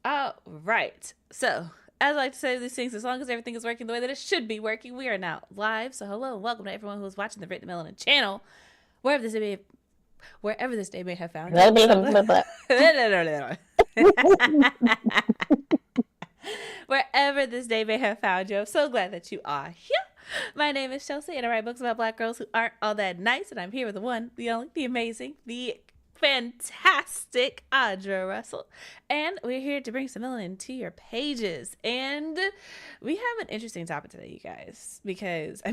All right. So, as I like to say these things, as long as everything is working the way that it should be working, we are now live. So, hello and welcome to everyone who is watching the Written Melanin channel, wherever this may, wherever this day may have found you. Blah, blah, So, blah, blah. wherever this day may have found you, I'm so glad that you are here. My name is Chelsea, and I write books about Black girls who aren't all that nice. And I'm here with the one, the only, the amazing, the fantastic Audra Russell. And we're here to bring some melanin to your pages. And we have an interesting topic today, you guys, because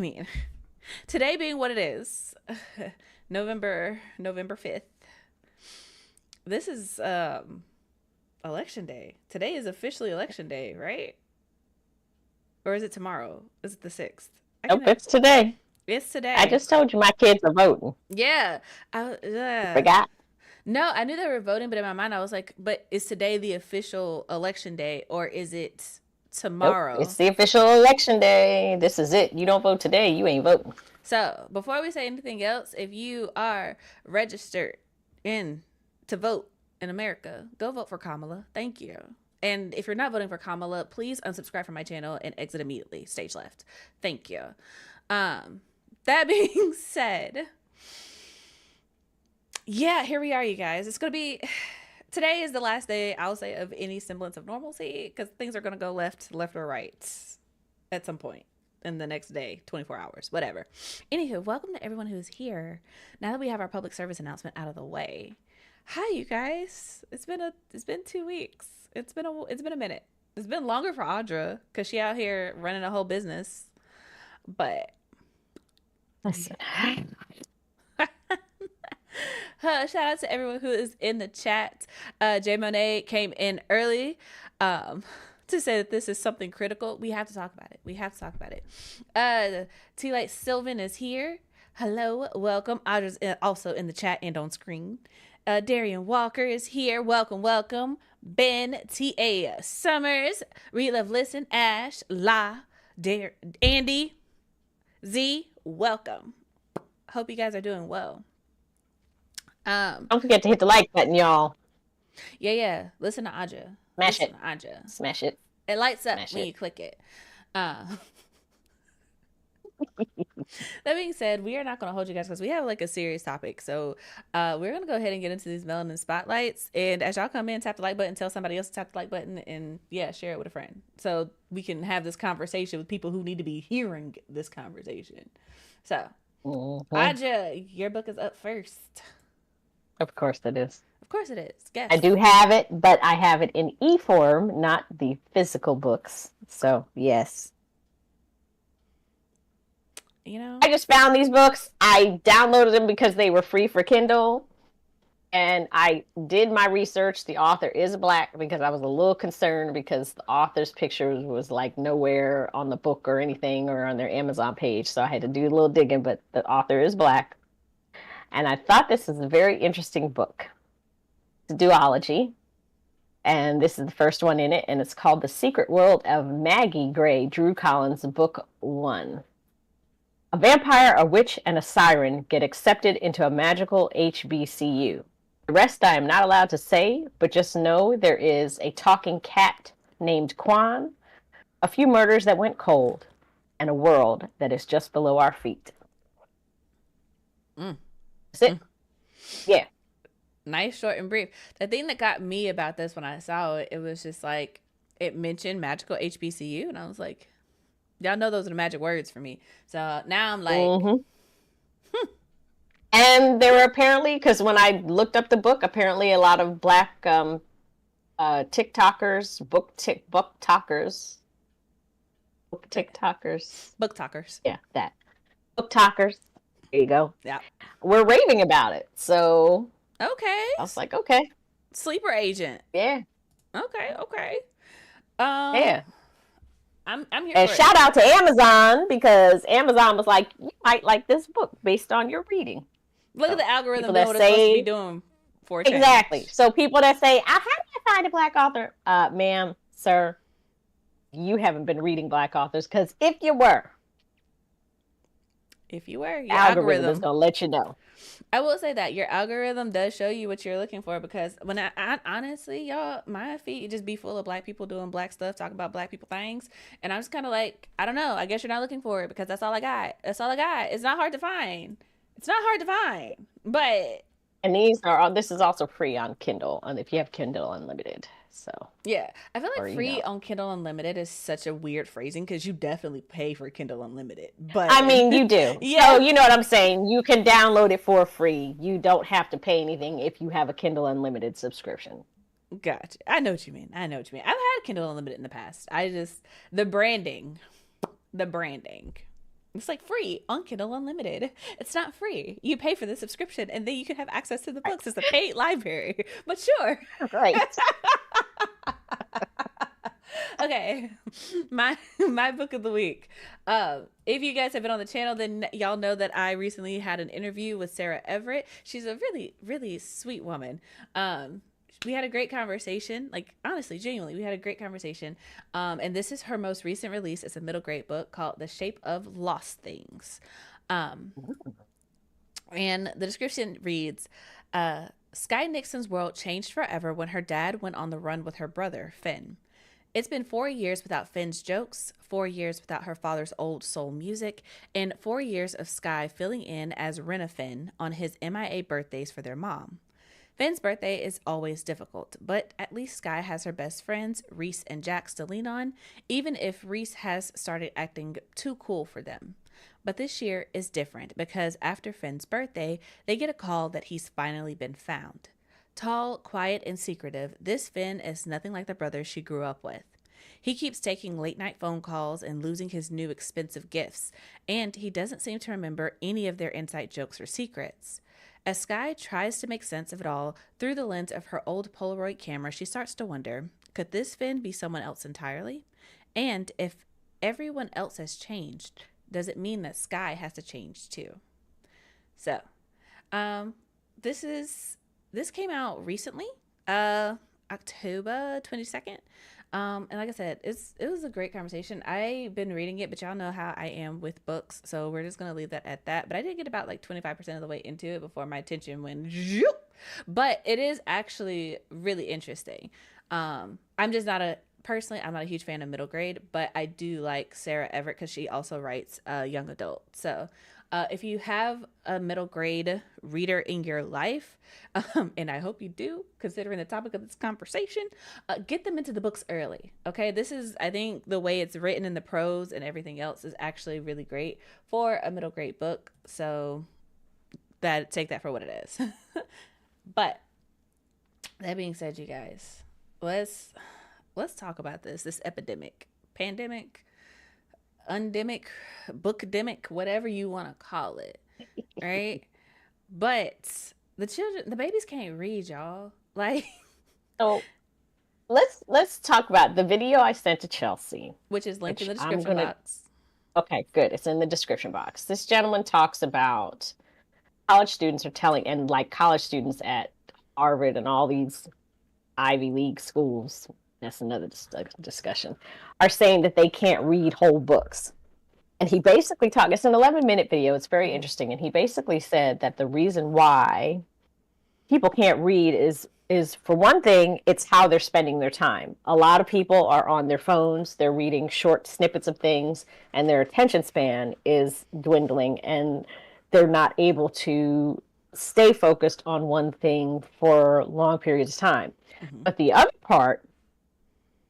today being what it is, November 5th. This is election day. Today is officially election day, right? Or is it tomorrow? Is it the 6th? Nope, it's today. It's today. I just told you my kids are voting. Yeah. Forgot. No, I knew they were voting, but in my mind I was like, but is today the official election day or is it tomorrow? Nope, it's the official election day. This is it. You don't vote today, you ain't voting. So before we say anything else, if you are registered in to vote in America, go vote for Kamala. Thank you. And if you're not voting for Kamala, please unsubscribe from my channel and exit immediately. Stage left. Thank you. That being said, yeah, here we are, you guys. It's going to be... Today is the last day, I'll say, of any semblance of normalcy because things are going to go left or right at some point in the next day, 24 hours, whatever. Anywho, welcome to everyone who's here. Now that we have our public service announcement out of the way. Hi, you guys. It's been 2 weeks. It's been a minute. It's been longer for Audra because she out here running a whole business. But listen. Shout out to everyone who is in the chat. Jay Monet came in early to say that this is something critical. We have to talk about it. T Light Sylvan is here. Hello, welcome. Audra's also in the chat and on screen. Darian Walker is here. Welcome. Ben, T.A. Summers, Read, Love, Listen, Ash, Andy, Z, welcome. Hope you guys are doing well. Don't forget to hit the like button, y'all. Yeah. Listen to Audra. Smash it. It lights up when you click it. That being said, we are not going to hold you guys because we have like a serious topic. So we're going to go ahead and get into these melanin spotlights. And as y'all come in, tap the like button, tell somebody else to tap the like button, and yeah, share it with a friend. So we can have this conversation with people who need to be hearing this conversation. So, Aja, your book is up first. Of course it is. Of course it is. Guess. I do have it, but I have it in e-form, not the physical books. So, yes. You know, I just found these books. I downloaded them because they were free for Kindle. And I did my research. The author is Black because I was a little concerned because the author's pictures was like nowhere on the book or anything or on their Amazon page. So I had to do a little digging, but the author is Black. And I thought this is a very interesting book. It's a duology. And this is the first one in it. And it's called The Secret World of Maggie Gray, Drew Collins, Book 1. A vampire, a witch, and a siren get accepted into a magical HBCU. The rest I am not allowed to say, but just know there is a talking cat named Quan, a few murders that went cold, and a world that is just below our feet. That's it. Yeah. Nice, short, and brief. The thing that got me about this when I saw it, it was just like, it mentioned magical HBCU, and I was like, y'all know those are the magic words for me. So now I'm like... And there were apparently, because when I looked up the book, apparently a lot of Black TikTokers, book talkers. Yeah, that. Book talkers. There you go. Yeah. We're raving about it. So. Okay. I was like, okay. Sleeper agent. Yeah. Okay. Yeah. I'm here. And shout out to Amazon because Amazon was like, you might like this book based on your reading. Look at the algorithm know what it's supposed to be doing for a change. Exactly. So people that say, how do I find a Black author? Ma'am, sir, you haven't been reading Black authors because if you were, If you were, your Algorithm is algorithm. gonna let you know. I will say that your algorithm does show you what you're looking for, because when I honestly, y'all, my feed just be full of black people doing black stuff, talking about black people things, and I'm just kind of like, I don't know. I guess you're not looking for it because that's all I got. That's all I got. It's not hard to find. It's not hard to find, but And this is also free on Kindle, and if you have Kindle Unlimited, so yeah, I feel or like free on Kindle Unlimited is such a weird phrasing because you definitely pay for Kindle Unlimited. But I mean, you do. yeah, So you know what I'm saying. You can download it for free. You don't have to pay anything if you have a Kindle Unlimited subscription. gotcha. I know what you mean. I know what you mean. I've had Kindle Unlimited in the past. I just the branding. It's like free on Kindle Unlimited. It's not free. You pay for the subscription, and then you can have access to the books. It's a paid library. But sure. Right. Okay, my book of the week. If you guys have been on the channel, then y'all know that I recently had an interview with Sarah Everett. She's a really, really sweet woman. We had a great conversation. Like, honestly, genuinely, we had a great conversation. And this is her most recent release. It's a middle grade book called The Shape of Lost Things. And the description reads, Sky Nixon's world changed forever when her dad went on the run with her brother, Finn. It's been 4 years without Finn's jokes, 4 years without her father's old soul music, and 4 years of Sky filling in as Rena Finn on his MIA birthdays for their mom. Finn's birthday is always difficult, but at least Sky has her best friends, Reese and Jax, to lean on, even if Reese has started acting too cool for them. But this year is different because after Finn's birthday, they get a call that he's finally been found. Tall, quiet, and secretive, this Finn is nothing like the brother she grew up with. He keeps taking late-night phone calls and losing his new expensive gifts, and he doesn't seem to remember any of their inside jokes or secrets. As Sky tries to make sense of it all through the lens of her old Polaroid camera, she starts to wonder, could this Finn be someone else entirely? And if everyone else has changed, does it mean that Sky has to change too? So, this came out recently, October 22nd. And like I said, it was a great conversation. I've been reading it, but y'all know how I am with books, so we're just gonna leave that at that. But I did get about like 25% of the way into it before my attention went zoop. But it is actually really interesting. I'm just not a personally, I'm not a huge fan of middle grade, but I do like Sarah Everett because she also writes young adult. So if you have a middle grade reader in your life, and I hope you do, considering the topic of this conversation, get them into the books early. Okay, this is, I think, the way it's written in the prose and everything else is actually really great for a middle grade book. So take that for what it is. But that being said, you guys, let's talk about this pandemic, undemic, bookdemic, whatever you want to call it, right? But the babies can't read, y'all. Like, So let's talk about the video I sent to Chelsea, which is linked in the description box. Okay, good. It's in the description box. This gentleman talks about college students are telling, and like college students at Harvard and all these Ivy League schools, that's another discussion, are saying that they can't read whole books. And he basically talked, it's an 11-minute video, it's very interesting, and he basically said that the reason why people can't read is for one thing, it's how they're spending their time. A lot of people are on their phones, they're reading short snippets of things, and their attention span is dwindling, and they're not able to stay focused on one thing for long periods of time. Mm-hmm. But the other part,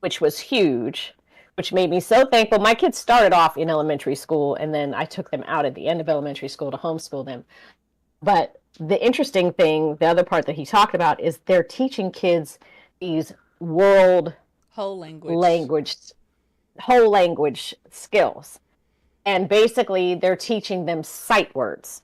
which was huge, which made me so thankful. My kids started off in elementary school, and then I took them out at the end of elementary school to homeschool them. But the interesting thing, the other part that he talked about, is they're teaching kids these whole language skills. And basically, they're teaching them sight words.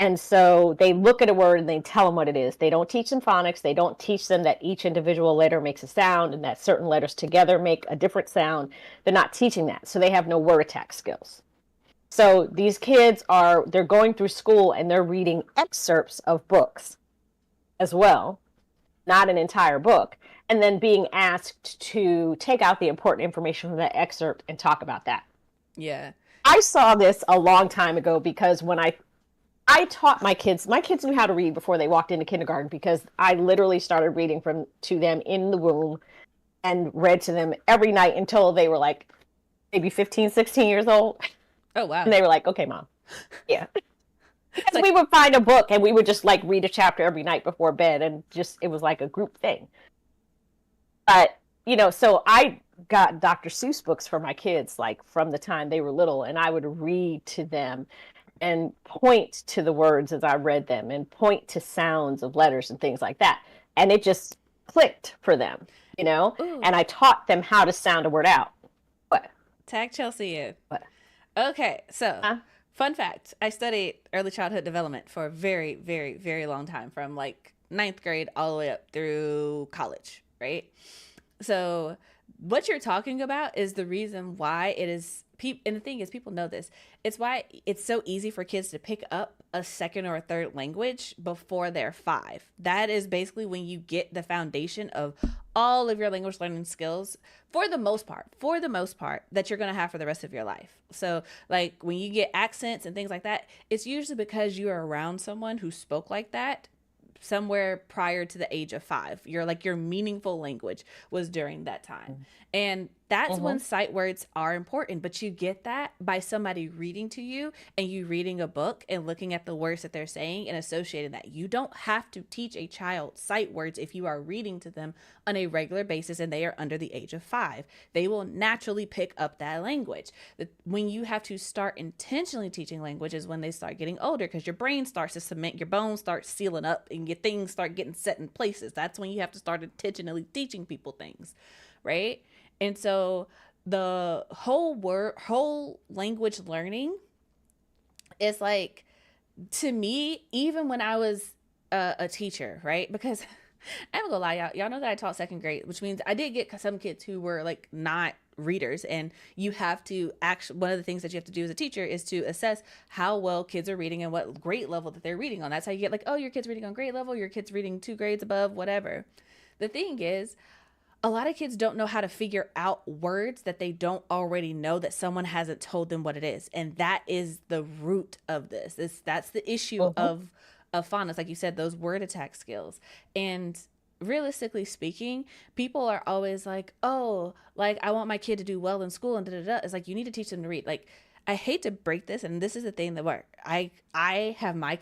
And so they look at a word and they tell them what it is. They don't teach them phonics. They don't teach them that each individual letter makes a sound and that certain letters together make a different sound. They're not teaching that. So they have no word attack skills. So these kids they're going through school and they're reading excerpts of books as well, not an entire book, and then being asked to take out the important information from that excerpt and talk about that. Yeah. I saw this a long time ago because when I taught my kids knew how to read before they walked into kindergarten because I literally started reading from to them in the womb and read to them every night until they were like maybe 15, 16 years old. Oh, wow. And they were like, okay, mom. Yeah. Because like, we would find a book and we would just like read a chapter every night before bed and just, it was like a group thing. But, you know, so I got Dr. Seuss books for my kids, like from the time they were little, and I would read to them and point to the words as I read them and point to sounds of letters and things like that. And it just clicked for them, you know? ooh. And I taught them how to sound a word out. What? Tag Chelsea in. What? Okay, so fun fact, I studied early childhood development for a very, very, very long time, from like 9th grade all the way up through college, right? So what you're talking about is the reason why it is, and the thing is, people know this, it's why it's so easy for kids to pick up a second or a third language before they're 5. That is basically when you get the foundation of all of your language learning skills for the most part that you're going to have for the rest of your life. So like when you get accents and things like that, it's usually because you are around someone who spoke like that somewhere prior to the age of 5. Your meaningful language was during that time. And that's when sight words are important, but you get that by somebody reading to you and you reading a book and looking at the words that they're saying and associating that. You don't have to teach a child sight words if you are reading to them on a regular basis and they are under the age of 5. They will naturally pick up that language. When you have to start intentionally teaching language is when they start getting older, because your brain starts to cement, your bones start sealing up, and your things start getting set in places. That's when you have to start intentionally teaching people things, right? And so the whole language learning is like, to me, even when I was a teacher, right? Because I'm gonna lie, y'all know that I taught 2nd grade, which means I did get some kids who were like not readers, and you have to actually, one of the things that you have to do as a teacher is to assess how well kids are reading and what grade level that they're reading on. That's how you get like, oh, your kid's reading on grade level, your kid's reading 2 grades above, whatever. The thing is, a lot of kids don't know how to figure out words that they don't already know, that someone hasn't told them what it is. And that is the root of this. That's the issue of phonics. Like you said, those word attack skills. And realistically speaking, people are always like, oh, like I want my kid to do well in school and da-da-da. It's like, you need to teach them to read. Like, I hate to break this, and this is the thing that I have my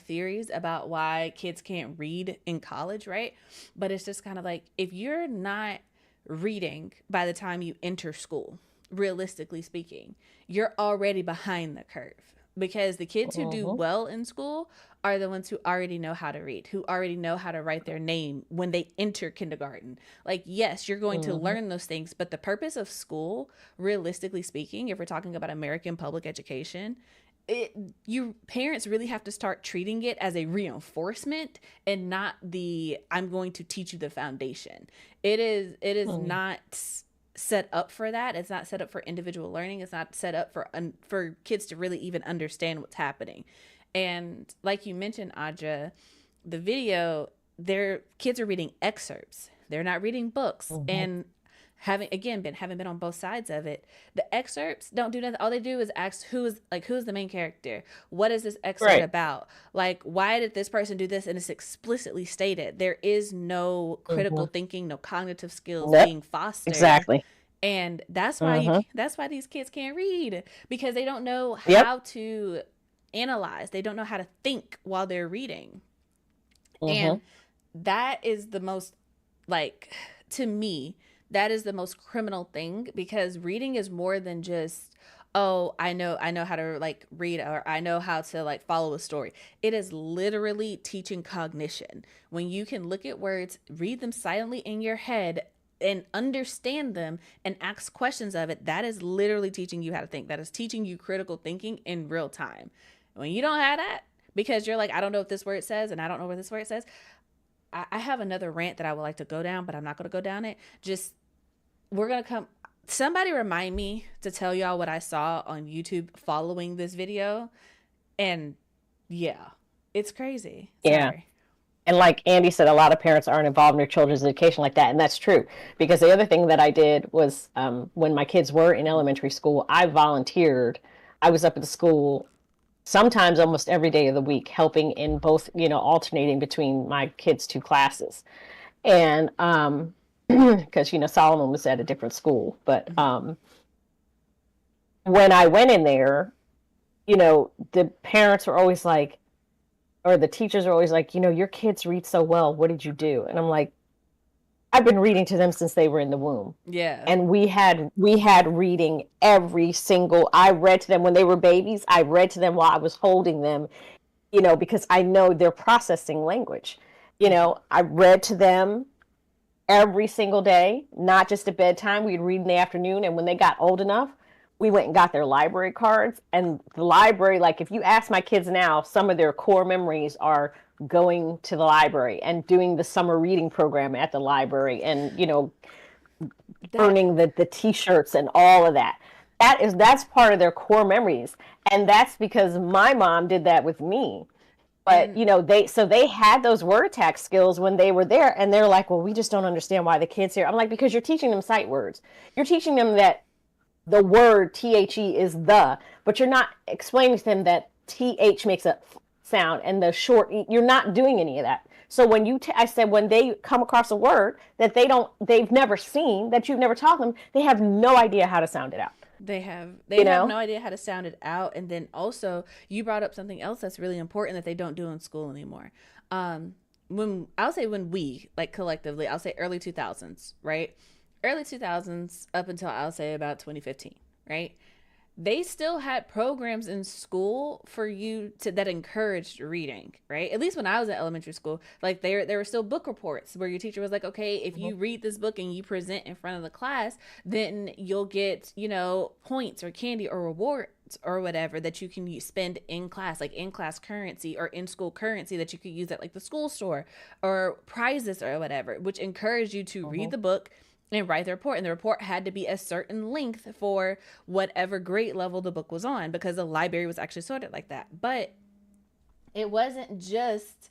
theories about why kids can't read in college, right? But it's just kind of like, if you're not reading by the time you enter school, realistically speaking, you're already behind the curve. Because the kids who do well in school are the ones who already know how to read, who already know how to write their name when they enter kindergarten. Like, yes, you're going to learn those things, but the purpose of school, realistically speaking, if we're talking about American public education, you parents really have to start treating it as a reinforcement and not the, I'm going to teach you the foundation. It is not set up for that. It's not set up for individual learning. It's not set up for kids to really even understand what's happening. And like you mentioned, Audra, the video, their kids are reading excerpts. They're not reading books. And having been on both sides of it, the excerpts don't do nothing. All they do is ask who's the main character? What is this excerpt about? Like, why did this person do this? And it's explicitly stated. There is no critical thinking, no cognitive skills being fostered. Exactly. And that's why that's why these kids can't read, because they don't know how to analyze. They don't know how to think while they're reading. And that is the most, like, to me, that is the most criminal thing, because reading is more than just, oh, I know how to like read, or I know how to like follow a story. It is literally teaching cognition. When you can look at words, read them silently in your head and understand them and ask questions of it, that is literally teaching you how to think. That is teaching you critical thinking in real time. When you don't have that, because you're like, I don't know what this word says and I don't know what this word says. I have another rant that I would like to go down, but I'm not going to go down it. Somebody remind me to tell y'all what I saw on YouTube following this video. And yeah, it's crazy. Yeah. Sorry. And like Andy said, a lot of parents aren't involved in their children's education like that. And that's true. Because the other thing that I did was when my kids were in elementary school, I volunteered I was up at the school sometimes almost every day of the week, helping in both, alternating between my kids' two classes. And because Solomon was at a different school, but when I went in there, the parents were always like, or the teachers are always like, your kids read so well. What did you do? And I'm like, I've been reading to them since they were in the womb. Yeah. And we had reading every single, I read to them when they were babies. I read to them while I was holding them, because I know they're processing language. I read to them every single day, not just at bedtime. We'd read in the afternoon. And when they got old enough, we went and got their library cards. And the library, like if you ask my kids now, some of their core memories are going to the library and doing the summer reading program at the library and, earning the t-shirts and all of that. That's part of their core memories. And that's because my mom did that with me. But, they had those word attack skills when they were there, and they're like, well, we just don't understand why the kids here. I'm like, because you're teaching them sight words. You're teaching them that the word THE is the, but you're not explaining to them that TH makes a sound and the short E. You're not doing any of that. So when I said, when they come across a word that they've never seen, that you've never taught them, they have no idea how to sound it out. They have no idea how to sound it out. And then also you brought up something else that's really important that they don't do in school anymore. When we, like collectively, I'll say early 2000s, right? Early 2000s up until I'll say about 2015, right? They still had programs in school for you that encouraged reading, right? At least when I was in elementary school, like there were still book reports where your teacher was like, okay, if you read this book and you present in front of the class, then you'll get, points or candy or rewards or whatever that you can spend in class, like in class currency or in school currency that you could use at like the school store, or prizes or whatever, which encouraged you to read the book and write the report. And the report had to be a certain length for whatever grade level the book was on, because the library was actually sorted like that. But it wasn't just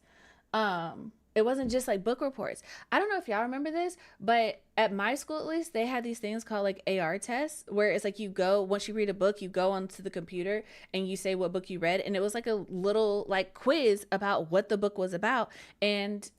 like book reports. I don't know if y'all remember this, but at my school, at least, they had these things called like AR tests, where it's like once you read a book, you go onto the computer and you say what book you read. And it was like a little like quiz about what the book was about. And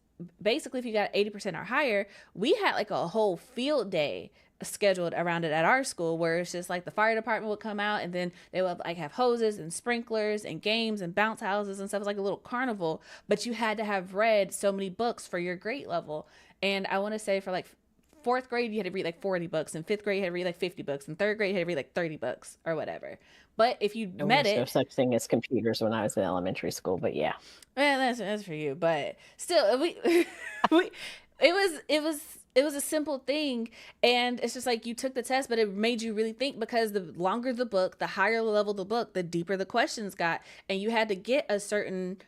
basically, if you got 80% or higher, we had like a whole field day scheduled around it at our school, where it's just like the fire department would come out, and then they would like have hoses and sprinklers and games and bounce houses and stuff. It was like a little carnival, but you had to have read so many books for your grade level. And I want to say for like fourth grade, you had to read like 40 books, and fifth grade, you had to read like 50 books, and third grade, you had to read like 30 books or whatever. But if you met it, no such thing as computers when I was in elementary school, but yeah. Well, that's for you, but still, it was a simple thing, and it's just like you took the test, but it made you really think, because the longer the book, the higher level the book, the deeper the questions got, and you had to get a certain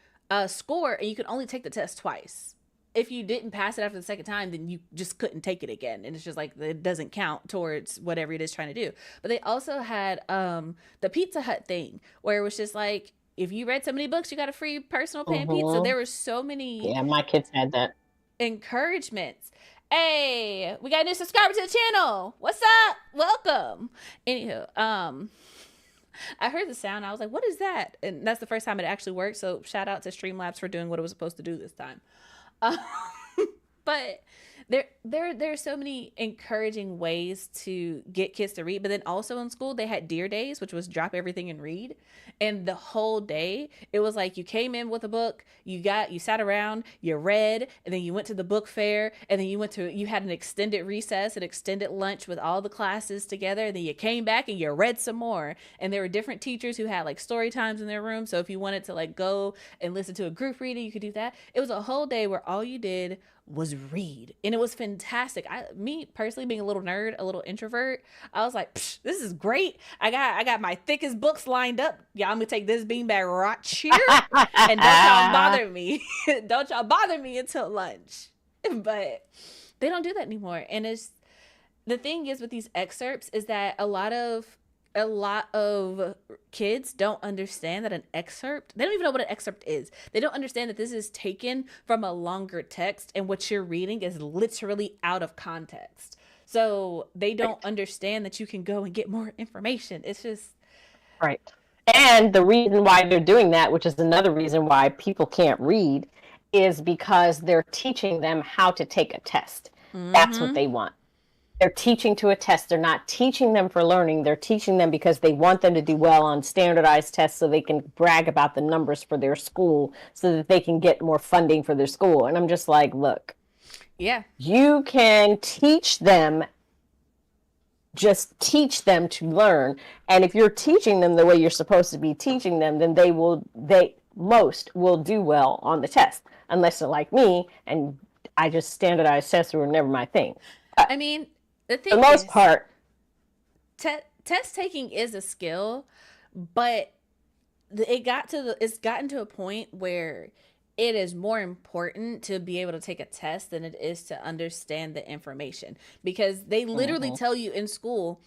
score, and you could only take the test twice. If you didn't pass it after the second time, then you just couldn't take it again. And it's just like, it doesn't count towards whatever it is trying to do. But they also had the Pizza Hut thing, where it was just like, if you read so many books, you got a free personal pan pizza. There were so many. Yeah, my kids had that. Encouragements. Hey, we got a new subscriber to the channel. What's up? Welcome. Anywho, I heard the sound. I was like, what is that? And that's the first time it actually worked. So shout out to Streamlabs for doing what it was supposed to do this time. But there are so many encouraging ways to get kids to read. But then also in school, they had Dear Days, which was drop everything and read. And the whole day, it was like you came in with a book, you sat around, you read, and then you went to the book fair, and then you had an extended recess, an extended lunch with all the classes together, and then you came back and you read some more. And there were different teachers who had like story times in their room. So if you wanted to like go and listen to a group reading, you could do that. It was a whole day where all you did was read, and it was fantastic. Me personally, being a little nerd, a little introvert, I was like, this is great. I got my thickest books lined up. Yeah, I'm gonna take this beanbag right here, and don't y'all bother me. Don't y'all bother me until lunch. But they don't do that anymore. And the thing is with these excerpts is that a lot of kids don't understand that they don't even know what an excerpt is. They don't understand that this is taken from a longer text, and what you're reading is literally out of context. So they don't understand that you can go and get more information. It's just right. And the reason why they're doing that, which is another reason why people can't read, is because they're teaching them how to take a test. That's what Mm-hmm. they want. They're teaching to a test. They're not teaching them for learning. They're teaching them because they want them to do well on standardized tests so they can brag about the numbers for their school so that they can get more funding for their school. And I'm just like, look, Yeah. you can teach them, just teach them to learn. And if you're teaching them the way you're supposed to be teaching them, then most will do well on the test, unless they're like me and I just standardized tests were never my thing. I mean, the For the thing most is, part, test taking is a skill, but it's gotten to a point where it is more important to be able to take a test than it is to understand the information, because they literally mhm, tell you in school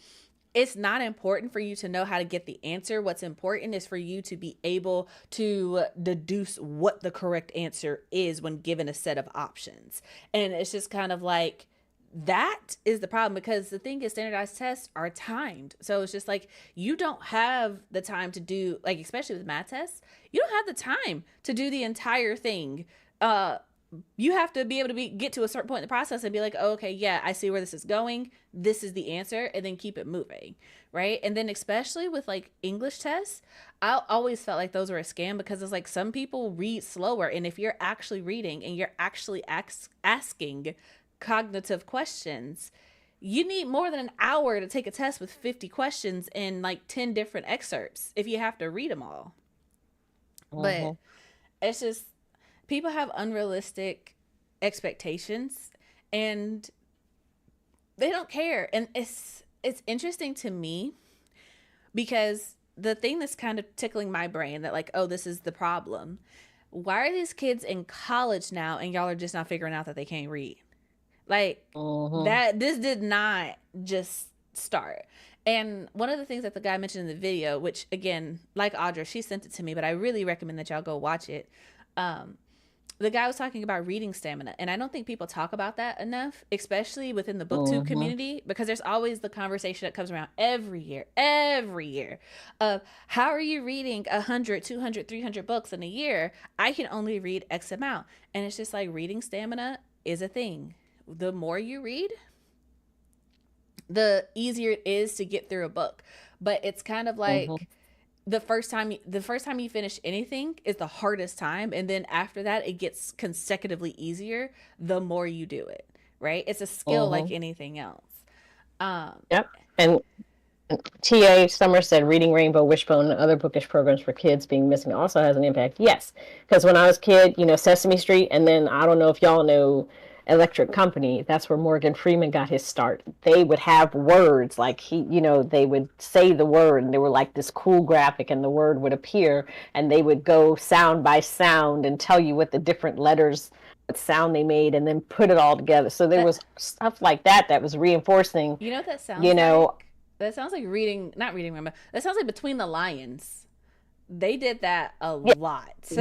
it's not important for you to know how to get the answer. What's important is for you to be able to deduce what the correct answer is when given a set of options. And it's just kind of like, that is the problem, because the thing is, standardized tests are timed. So it's just like, you don't have the time to do, like, especially with math tests, you don't have the time to do the entire thing. You have to be able to get to a certain point in the process and be like, oh, okay, yeah, I see where this is going, this is the answer, and then keep it moving, right? And then especially with like English tests, I always felt like those were a scam, because it's like, some people read slower, and if you're actually reading and you're actually asking cognitive questions, you need more than an hour to take a test with 50 questions and like 10 different excerpts if you have to read them all. But mhm, it's just, people have unrealistic expectations, and they don't care. And it's interesting to me, because the thing that's kind of tickling my brain, that like, oh, this is the problem, why are these kids in college now and y'all are just not figuring out that they can't read? Like, mhm. that this did not just start. And one of the things that the guy mentioned in the video, which again, like Audra, she sent it to me, but I really recommend that y'all go watch it. Um, the guy was talking about reading stamina, and I don't think people talk about that enough, especially within the booktube Mhm. community, because there's always the conversation that comes around every year of, how are you reading 100, 200, 300 books in a year? I can only read X amount. And it's just like, reading stamina is a thing. The more you read, the easier it is to get through a book. But it's kind of Mhm. like, the first time you finish anything is the hardest time, and then after that it gets consecutively easier the more you do it, right? It's a skill like Mhm. anything else. um Yep. And TA Summer said reading Rainbow Wishbone and other bookish programs for kids being missing also has an impact. Yes, because when I was a kid, Sesame Street, and then I don't know if y'all know Electric Company. That's where Morgan Freeman got his start. They would have words like they would say the word, and they were like this cool graphic, and the word would appear, and they would go sound by sound and tell you what the different letters, what sound they made, and then put it all together. So there that was stuff like that that was reinforcing, You know what that you sounds know, like? That sounds like reading, not reading, remember, that sounds like Between the Lions. They did that a yeah, lot.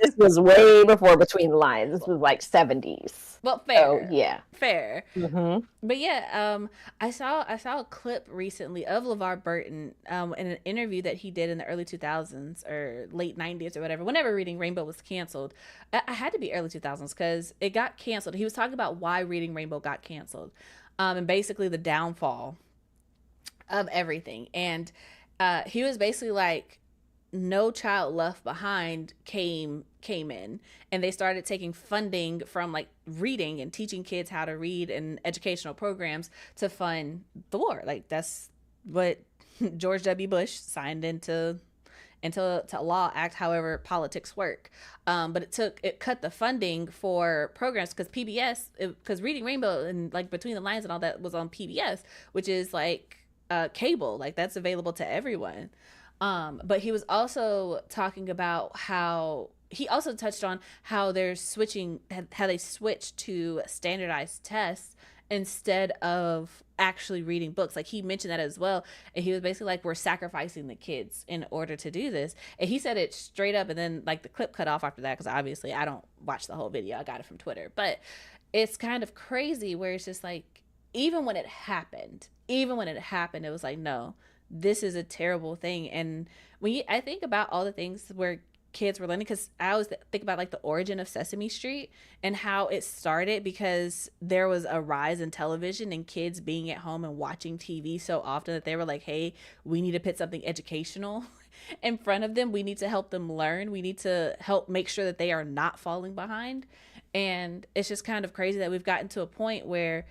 this was way before Between the Lines. This was like 70s. Well, So fair, yeah. fair. Mm-hmm. But yeah, I saw a clip recently of LeVar Burton, in an interview that he did in the early 2000s or late 90s or whatever. Whenever Reading Rainbow was canceled, I had to be early 2000s because it got canceled. He was talking about why Reading Rainbow got canceled, and basically the downfall of everything. And he was basically like, No Child Left Behind came in, and they started taking funding from like reading and teaching kids how to read and educational programs to fund the war. Like, that's what George W. Bush signed into to law act, however politics work. But it cut the funding for programs, because because Reading Rainbow and like Between the Lines and all that was on PBS, which is like cable, like that's available to everyone. But he was also talking about how he also touched on how how they switched to standardized tests instead of actually reading books. Like, he mentioned that as well. And he was basically like, we're sacrificing the kids in order to do this. And he said it straight up. And then like the clip cut off after that, because obviously I don't watch the whole video. I got it from Twitter. But it's kind of crazy where it's just like, even when it happened, it was like, no, this is a terrible thing. And I think about all the things where kids were learning, because I always think about like the origin of Sesame Street and how it started because there was a rise in television and kids being at home and watching TV so often that they were like, hey, we need to put something educational in front of them. We need to help them learn. We need to help make sure that they are not falling behind. And it's just kind of crazy that we've gotten to a point where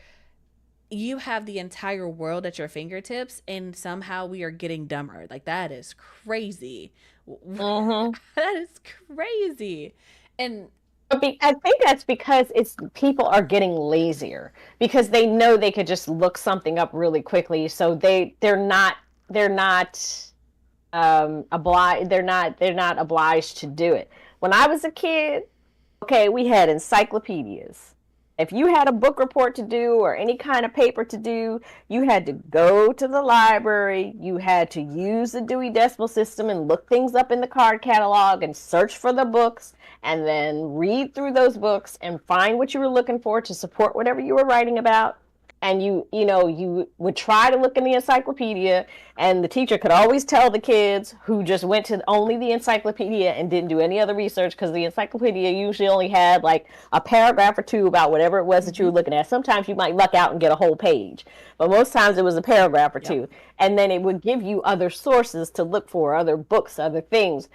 you have the entire world at your fingertips and somehow we are getting dumber. Like, that is crazy. Mm-hmm. That is crazy. And I think that's because it's people are getting lazier because they know they could just look something up really quickly. So they're not obliged, they're not obliged to do it. When I was a kid, okay, we had encyclopedias. If you had a book report to do or any kind of paper to do, you had to go to the library. You had to use the Dewey Decimal System and look things up in the card catalog and search for the books and then read through those books and find what you were looking for to support whatever you were writing about. And you would try to look in the encyclopedia, and the teacher could always tell the kids who just went to only the encyclopedia and didn't do any other research, because the encyclopedia usually only had like a paragraph or two about whatever it was that you were looking at. Sometimes you might luck out and get a whole page, but most times it was a paragraph or two. And then it would give you other sources to look for, other books, other things.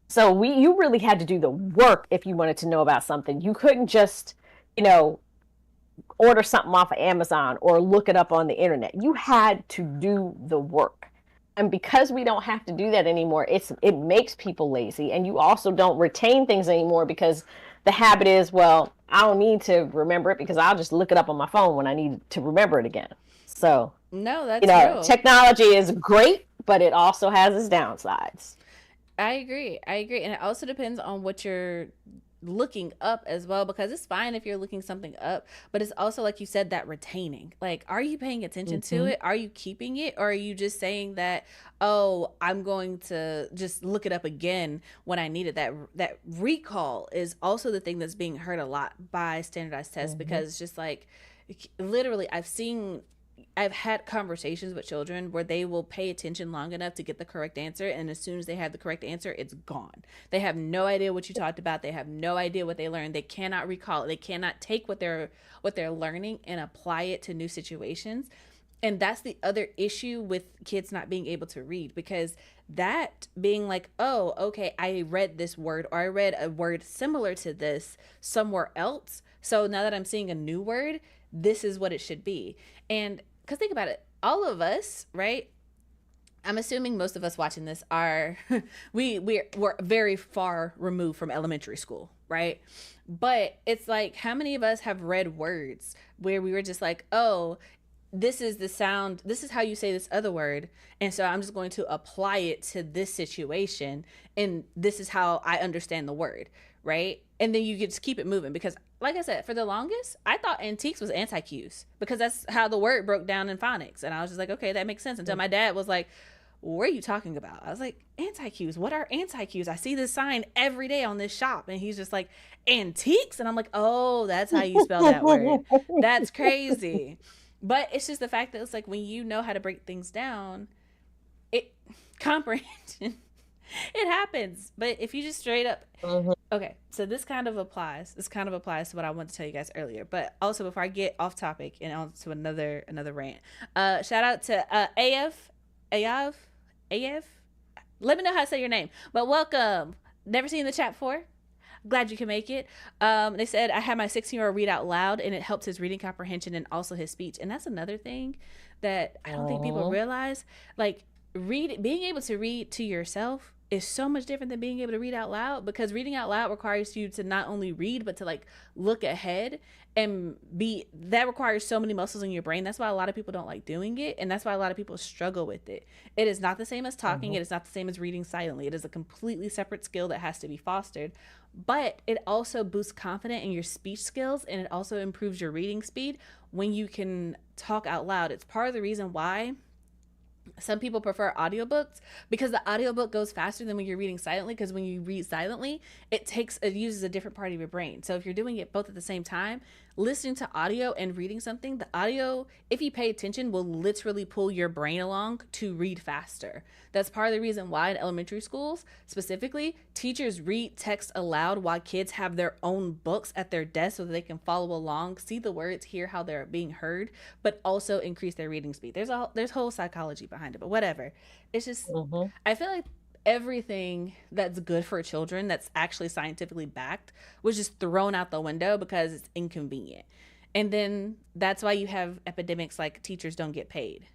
So you really had to do the work if you wanted to know about something. You couldn't just, order something off of Amazon or look it up on the internet. You had to do the work. And because we don't have to do that anymore, it makes people lazy. And you also don't retain things anymore because the habit is, well, I don't need to remember it because I'll just look it up on my phone when I need to remember it again. So, no, that's true. Technology is great, but it also has its downsides. I agree. And it also depends on what you're looking up as well, because it's fine if you're looking something up, but it's also, like you said, that retaining. Like, are you paying attention to it? Are you keeping it? Or are you just saying that, oh, I'm going to just look it up again when I need it? That recall is also the thing that's being hurt a lot by standardized tests, because it's just like, literally, I've had conversations with children where they will pay attention long enough to get the correct answer, and as soon as they have the correct answer, it's gone. They have no idea what you talked about. They have no idea what they learned. They cannot recall it. They cannot take what they're learning and apply it to new situations. And that's the other issue with kids not being able to read, because that being like, oh, okay, I read this word, or I read a word similar to this somewhere else, so now that I'm seeing a new word, this is what it should be. And because think about it, all of us, right? I'm assuming most of us watching this are, we're very far removed from elementary school, right? But it's like, how many of us have read words where we were just like, oh, this is the sound, this is how you say this other word, and so I'm just going to apply it to this situation, and this is how I understand the word, right? And then you just keep it moving, because like I said, for the longest, I thought antiques was anti-cues, because that's how the word broke down in phonics. And I was just like, okay, that makes sense, until my dad was like, what are you talking about? I was like, anti-cues? What are anti-cues? I see this sign every day on this shop. And he's just like, antiques? And I'm like, oh, that's how you spell that word. That's crazy. But it's just the fact that it's like, when you know how to break things down, comprehension, it happens. But if you just straight up, okay, so this kind of applies to what I wanted to tell you guys earlier. But also, before I get off topic and on to another rant, shout out to Ayav. Let me know how to say your name. But welcome. Never seen the chat before. Glad you can make it. They said, I had my 16-year-old read out loud, and it helped his reading comprehension and also his speech. And that's another thing that I don't think people realize. Like, being able to read to yourself is so much different than being able to read out loud, because reading out loud requires you to not only read, but to like look ahead, and that requires so many muscles in your brain. That's why a lot of people don't like doing it, and that's why a lot of people struggle with it. It is not the same as talking. It is not the same as reading silently. It is a completely separate skill that has to be fostered, but it also boosts confidence in your speech skills, and it also improves your reading speed when you can talk out loud. It's part of the reason why some people prefer audiobooks, because the audiobook goes faster than when you're reading silently, because when you read silently, it uses a different part of your brain. So if you're doing it both at the same time, listening to audio and reading something, the audio, if you pay attention, will literally pull your brain along to read faster. That's part of the reason why in elementary schools, specifically, teachers read text aloud while kids have their own books at their desk so that they can follow along, see the words, hear how they're being heard, but also increase their reading speed. There's whole psychology behind it, but whatever. It's just, I feel like everything that's good for children that's actually scientifically backed was just thrown out the window because it's inconvenient. And then that's why you have epidemics like teachers don't get paid,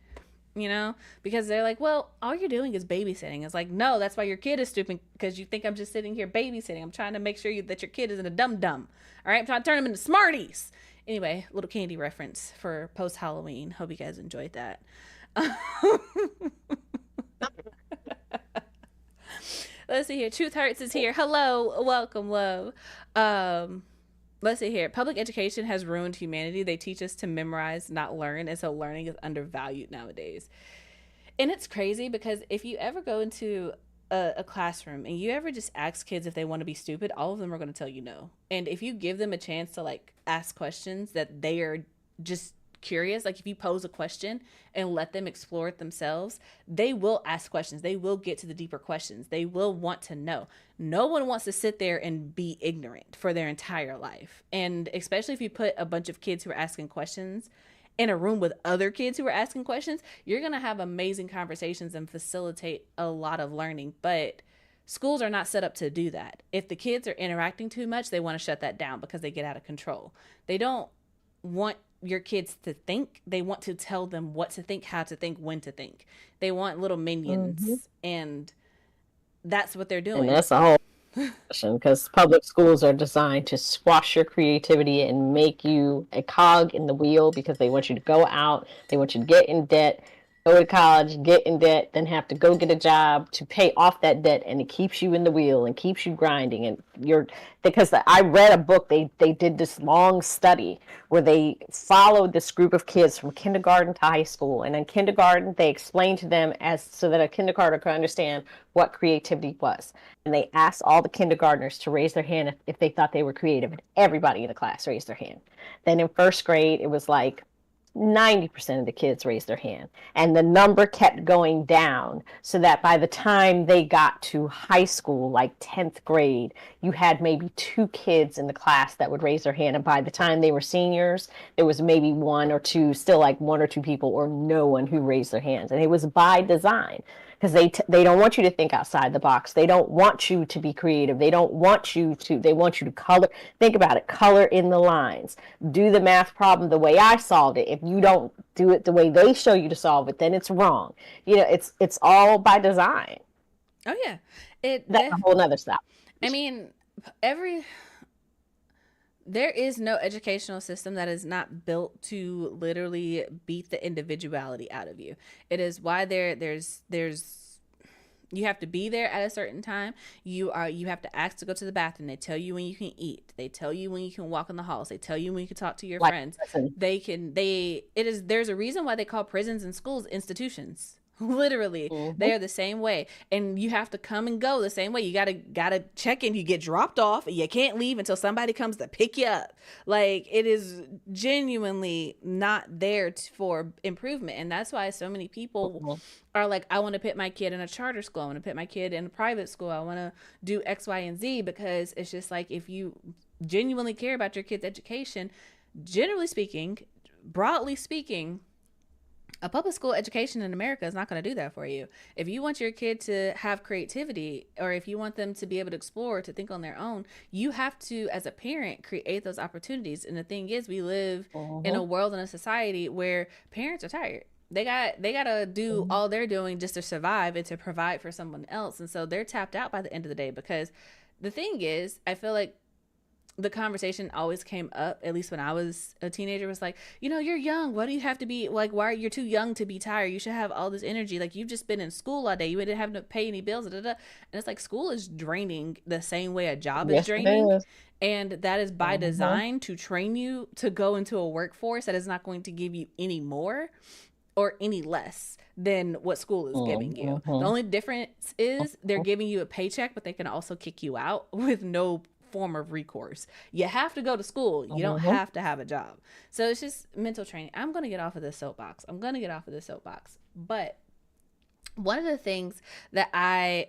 you know, because they're like, well, all you're doing is babysitting. It's like, no, that's why your kid is stupid, because you think I'm just sitting here babysitting. I'm trying to make sure that your kid isn't a dum-dum. All right, I'm trying to turn them into smarties. Anyway, little candy reference for post-Halloween. Hope you guys enjoyed that. Let's see here. Truth Hurts is here. Hello. Welcome, love. Let's see here. Public education has ruined humanity. They teach us to memorize, not learn. And so learning is undervalued nowadays. And it's crazy because if you ever go into a classroom and you ever just ask kids if they want to be stupid, all of them are going to tell you no. And if you give them a chance to like ask questions that they are just curious, like if you pose a question and let them explore it themselves, they will ask questions. They will get to the deeper questions. They will want to know. No one wants to sit there and be ignorant for their entire life. And especially if you put a bunch of kids who are asking questions in a room with other kids who are asking questions, you're going to have amazing conversations and facilitate a lot of learning. But schools are not set up to do that. If the kids are interacting too much, they want to shut that down because they get out of control. They don't want your kids to think. They want to tell them what to think, how to think, when to think. They want little minions, and that's what they're doing. And that's a whole question, because public schools are designed to squash your creativity and make you a cog in the wheel, because they want you to go out, they want you to get in debt, go to college, get in debt, then have to go get a job to pay off that debt, and it keeps you in the wheel and keeps you grinding. And because I read a book, they did this long study where they followed this group of kids from kindergarten to high school, and in kindergarten they explained to them as so that a kindergartner could understand what creativity was. And they asked all the kindergartners to raise their hand if they thought they were creative, and everybody in the class raised their hand. Then in first grade it was like 90% of the kids raised their hand, and the number kept going down, so that by the time they got to high school, like 10th grade, you had maybe 2 kids in the class that would raise their hand, and by the time they were seniors, there was maybe 1 or 2, still like 1 or 2 people, or no one who raised their hands. And it was by design, because they don't want you to think outside the box. They don't want you to be creative. They want you to color. Think about it. Color in the lines. Do the math problem the way I solved it. If you don't do it the way they show you to solve it, then it's wrong. You know, it's all by design. Oh yeah. That's a whole nother stuff. I mean, there is no educational system that is not built to literally beat the individuality out of you. It is why there's you have to be there at a certain time. You have to ask to go to the bathroom. They tell you when you can eat. They tell you when you can walk in the halls. They tell you when you can talk to your friends. There's a reason why they call prisons and schools institutions. Literally, they are the same way, and you have to come and go the same way. You gotta check in. You get dropped off, and you can't leave until somebody comes to pick you up. Like, it is genuinely not there for improvement, and that's why so many people are like, I want to put my kid in a charter school. I want to put my kid in a private school. I want to do X, Y, and Z, because it's just like, if you genuinely care about your kid's education, generally speaking, broadly speaking, a public school education in America is not going to do that for you. If you want your kid to have creativity, or if you want them to be able to explore, to think on their own, you have to, as a parent, create those opportunities. And the thing is, we live in a world and a society where parents are tired. They got to do all they're doing just to survive and to provide for someone else. And so they're tapped out by the end of the day, because the thing is, I feel like the conversation always came up, at least when I was a teenager, was like, you know, you're young. Why do you have to be like, why are you too young to be tired? You should have all this energy. Like, you've just been in school all day. You didn't have to pay any bills. And it's like, school is draining the same way a job is draining. And that is by design, to train you to go into a workforce that is not going to give you any more or any less than what school is giving you. The only difference is they're giving you a paycheck, but they can also kick you out with no form of recourse. You have to go to school. You don't have to have a job. So it's just mental training. I'm going to get off of this soapbox. But one of the things that I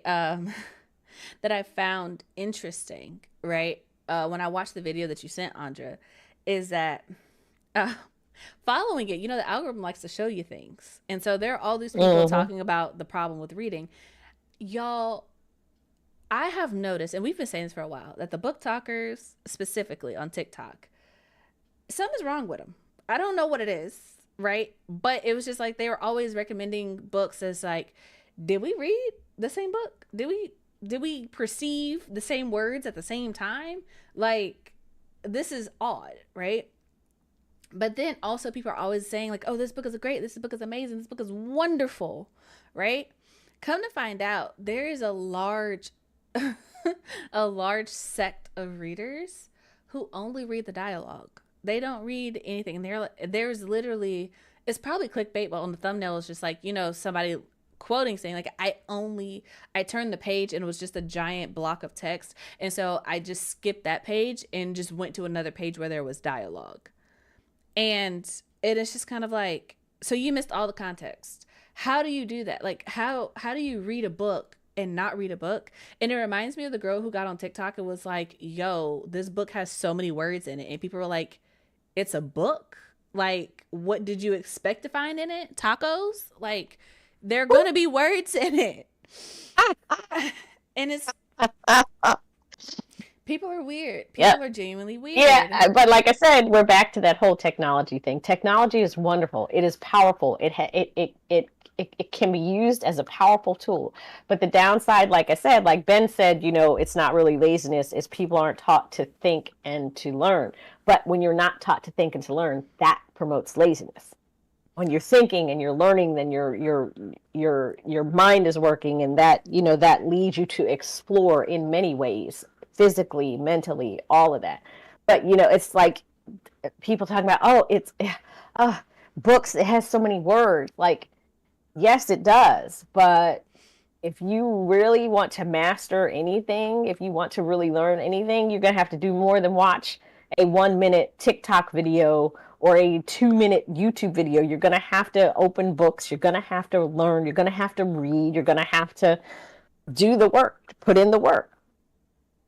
that I found interesting, right, when I watched the video that you sent, Andra, is that following it, the algorithm likes to show you things. And so there are all these people talking about the problem with reading. Y'all, I have noticed, and we've been saying this for a while, that the book talkers, specifically on TikTok, something's wrong with them. I don't know what it is, right? But it was just like they were always recommending books as like, did we read the same book? Did we perceive the same words at the same time? Like, this is odd, right? But then also people are always saying like, oh, this book is great. This book is amazing. This book is wonderful, right? Come to find out, there is a large sect of readers who only read the dialogue. They don't read anything. And there's literally, it's probably clickbait, but on the thumbnail it's just like, somebody quoting saying like, I turned the page and it was just a giant block of text. And so I just skipped that page and just went to another page where there was dialogue. And it is just kind of like, so you missed all the context. How do you do that? Like, how do you read a book and not read a book? And it reminds me of the girl who got on TikTok and was like, yo, this book has so many words in it. And people were like, it's a book? Like, what did you expect to find in it? Tacos? Like, there are going to be words in it. And it's... People are weird. People are genuinely weird. Yeah, but like I said, we're back to that whole technology thing. Technology is wonderful. It is powerful. It can be used as a powerful tool. But the downside, like I said, like Ben said, it's not really laziness. It's people aren't taught to think and to learn. But when you're not taught to think and to learn, that promotes laziness. When you're thinking and you're learning, then your mind is working, and that that leads you to explore in many ways. Physically, mentally, all of that. But it's like people talking about, books, it has so many words. Like, yes, it does, but if you really want to master anything, if you want to really learn anything, you're gonna have to do more than watch a 1-minute TikTok video or a 2-minute YouTube video. You're gonna have to open books, you're gonna have to learn, you're gonna have to read, you're gonna have to do the work, put in the work.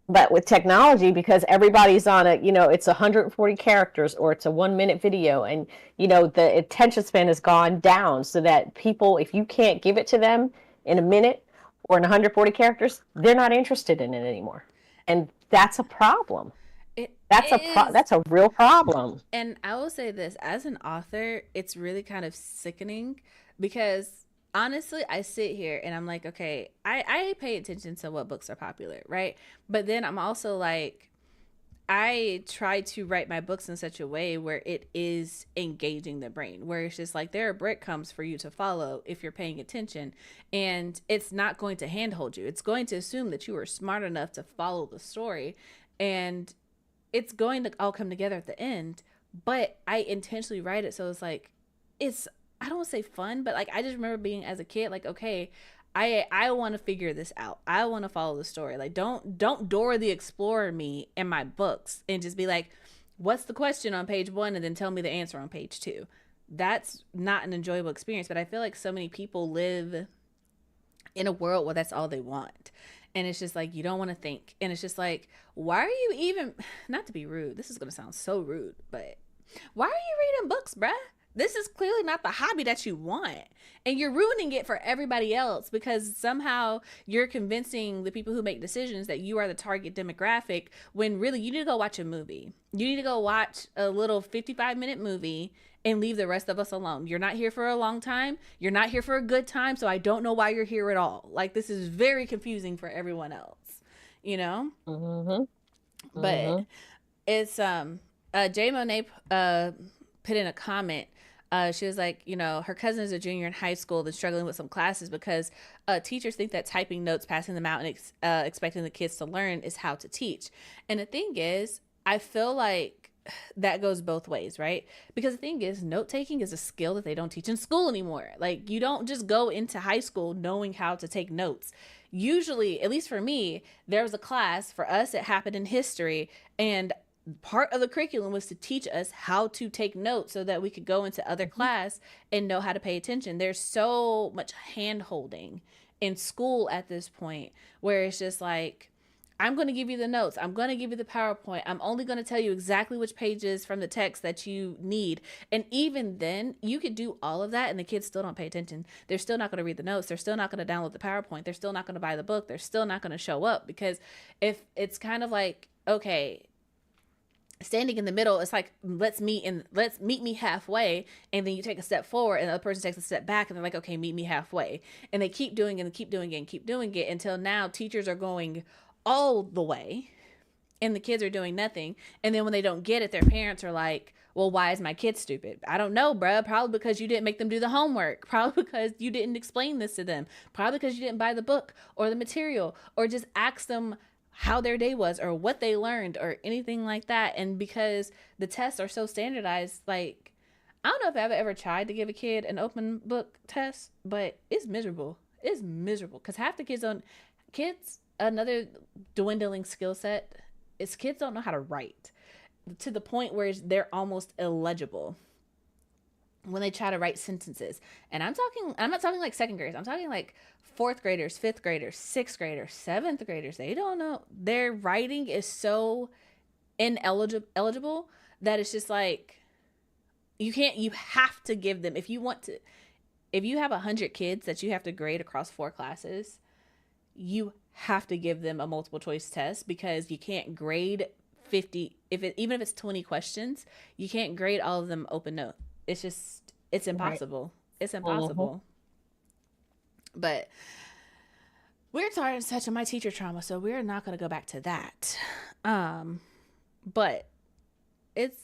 But with technology, because everybody's on it's 140 characters or it's a 1-minute video, and the attention span has gone down, so that people, if you can't give it to them in a minute or in 140 characters, they're not interested in it anymore, and that's a problem. That's a real problem. And I will say this, as an author, it's really kind of sickening, because honestly, I sit here and I'm like, okay, I pay attention to what books are popular, right? But then I'm also like, I try to write my books in such a way where it is engaging the brain, where it's just like there are breadcrumbs for you to follow if you're paying attention, and it's not going to handhold you. It's going to assume that you are smart enough to follow the story, and it's going to all come together at the end. But I intentionally write it so it's like, I don't want to say fun, but like I just remember being as a kid like, okay, I want to figure this out. I want to follow the story. Like, don't Dora the Explorer me in my books and just be like, what's the question on page 1 and then tell me the answer on page 2. That's not an enjoyable experience. But I feel like so many people live in a world where that's all they want. And it's just like, you don't want to think. And it's just like, why are you even, not to be rude, this is going to sound so rude, but why are you reading books, bruh? This is clearly not the hobby that you want. And you're ruining it for everybody else, because somehow you're convincing the people who make decisions that you are the target demographic, when really you need to go watch a movie. You need to go watch a little 55-minute movie and leave the rest of us alone. You're not here for a long time. You're not here for a good time. So I don't know why you're here at all. Like, this is very confusing for everyone else, But it's, J. Monet put in a comment. She was like, her cousin is a junior in high school that's struggling with some classes because teachers think that typing notes, passing them out, and expecting the kids to learn is how to teach. And the thing is, I feel like that goes both ways, right? Because the thing is, note taking is a skill that they don't teach in school anymore. Like, you don't just go into high school knowing how to take notes. usually, at least for me, there was a class for us. It happened in history, and part of the curriculum was to teach us how to take notes so that we could go into other class and know how to pay attention. There's so much hand holding in school at this point where it's just like, I'm going to give you the notes. I'm going to give you the PowerPoint. I'm only going to tell you exactly which pages from the text that you need. And even then, you could do all of that and the kids still don't pay attention. They're still not going to read the notes. They're still not going to download the PowerPoint. They're still not going to buy the book. They're still not going to show up, because if it's kind of like, okay, standing in the middle, it's like, let's meet me halfway, and then you take a step forward and the other person takes a step back and they're like, okay, meet me halfway, and they keep doing it and keep doing it and keep doing it until now teachers are going all the way and the kids are doing nothing. And then when they don't get it, their parents are like, well, why is my kid stupid? I don't know, bruh. Probably because you didn't make them do the homework. Probably because you didn't explain this to them. Probably because you didn't buy the book or the material, or just ask them how their day was or what they learned or anything like that. And because the tests are so standardized, like, I don't know if I've ever tried to give a kid an open book test, but it's miserable. It's miserable because half the kids, another dwindling skill set is kids don't know how to write, to the point where they're almost illegible when they try to write sentences. And I'm not talking like second graders. I'm talking like fourth graders, fifth graders, sixth graders, seventh graders. They don't know. Their writing is so ineligible that it's just like, you have to give them, if you have 100 kids that you have to grade across 4 classes, you have to give them a multiple choice test, because you can't grade 50, even if it's 20 questions, you can't grade all of them open note. It's impossible. Right. It's impossible. But we're touching my teacher trauma, so we're not going to go back to that. But it's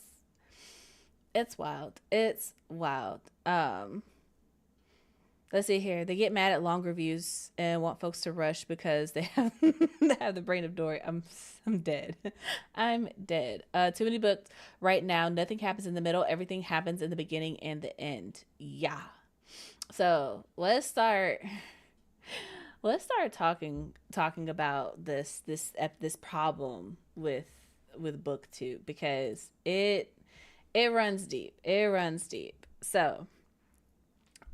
wild. It's wild. Let's see here. They get mad at long reviews and want folks to rush because they have the brain of Dory. I'm dead. I'm dead. Too many books right now. Nothing happens in the middle. Everything happens in the beginning and the end. Yeah. So let's start talking about this problem with Booktube, because it runs deep. It runs deep. So,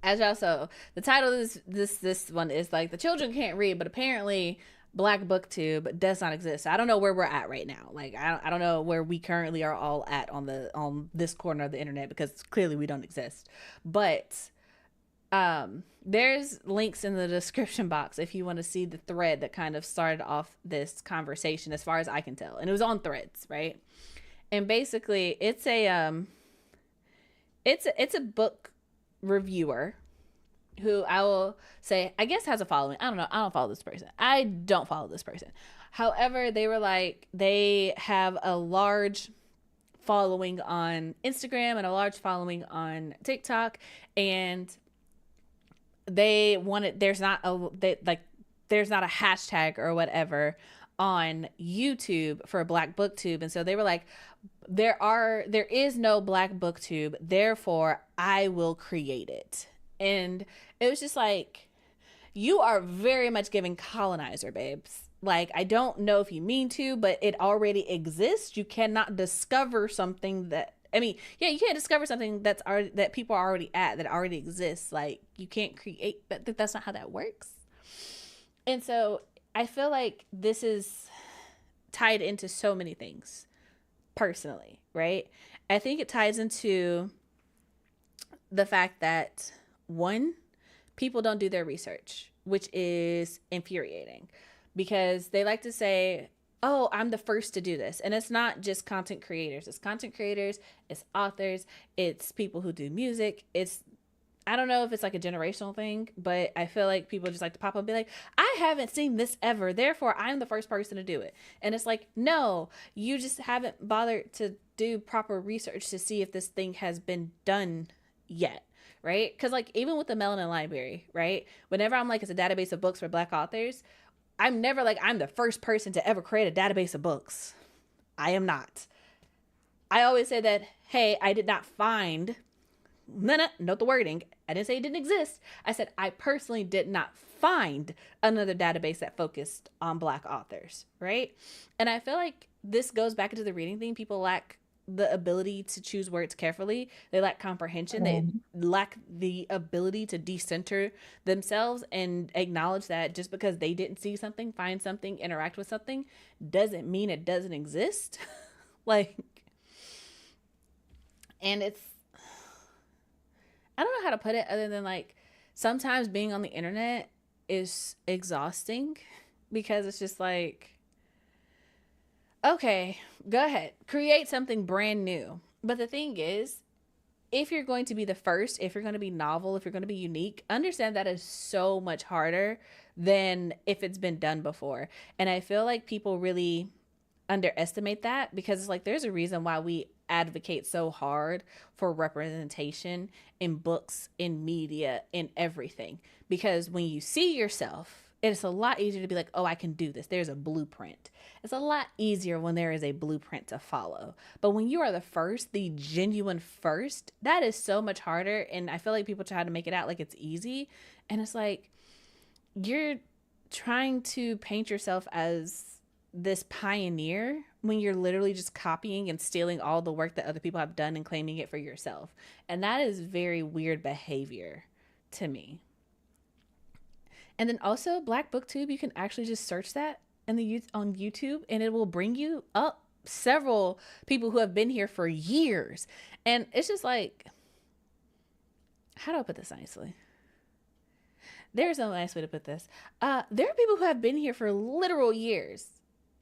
as y'all saw, the title of this one is like, the children can't read, but apparently Black Booktube does not exist. So I don't know where we're at right now. Like, I don't know where we currently are all at on this corner of the internet, because clearly we don't exist. But there's links in the description box if you want to see the thread that kind of started off this conversation, as far as I can tell. And it was on Threads, right? And basically it's a book reviewer who I will say, I guess, has a following. I don't know. I don't follow this person. I don't follow this person. However, they were like, they have a large following on Instagram and a large following on TikTok, and they wanted, there's not a hashtag or whatever on YouTube for Black Booktube. And so they were like, there is no Black Booktube, therefore I will create it. And it was just like, you are very much giving colonizer, babes. Like, I don't know if you mean to, but it already exists. You cannot discover something that, you can't discover something that people are already at, that already exists. Like, you can't create that. That's not how that works. And so I feel like this is tied into so many things personally, right? I think it ties into the fact that, one, people don't do their research, which is infuriating, because they like to say, oh, I'm the first to do this. And it's not just content creators. It's content creators, it's authors, it's people who do music. I don't know if it's like a generational thing, but I feel like people just like to pop up and be like, I haven't seen this ever, therefore I'm the first person to do it. And it's like, no, you just haven't bothered to do proper research to see if this thing has been done yet, right? Because like, even with the Melanin Library, right? Whenever I'm like, it's a database of books for Black authors, I'm never like, I'm the first person to ever create a database of books. I am not. I always say that, hey, I did not find note the wording. I didn't say it didn't exist. I said I personally did not find another database that focused on Black authors, right? And I feel like this goes back into the reading thing. People lack the ability to choose words carefully. They lack comprehension. They lack the ability to decenter themselves and acknowledge that just because they didn't see something, find something, interact with something, doesn't mean it doesn't exist. Like, and it's, I don't know how to put it other than like, sometimes being on the internet is exhausting because it's just like, okay, go ahead, create something brand new. But the thing is, if you're going to be the first, if you're going to be novel, if you're going to be unique, understand that is so much harder than if it's been done before. And I feel like people really underestimate that because it's like there's a reason why we advocate so hard for representation in books, in media, in everything. Because when you see yourself, it's a lot easier to be like, oh, I can do this. There's a blueprint. It's a lot easier when there is a blueprint to follow. But when you are the first, the genuine first, that is so much harder. And I feel like people try to make it out like it's easy. And it's like, you're trying to paint yourself as this pioneer when you're literally just copying and stealing all the work that other people have done and claiming it for yourself. And that is very weird behavior to me. And then also Black Booktube, you can actually just search that on YouTube and it will bring you up several people who have been here for years. And it's just like, how do I put this nicely? There's no nice way to put this. There are people who have been here for literal years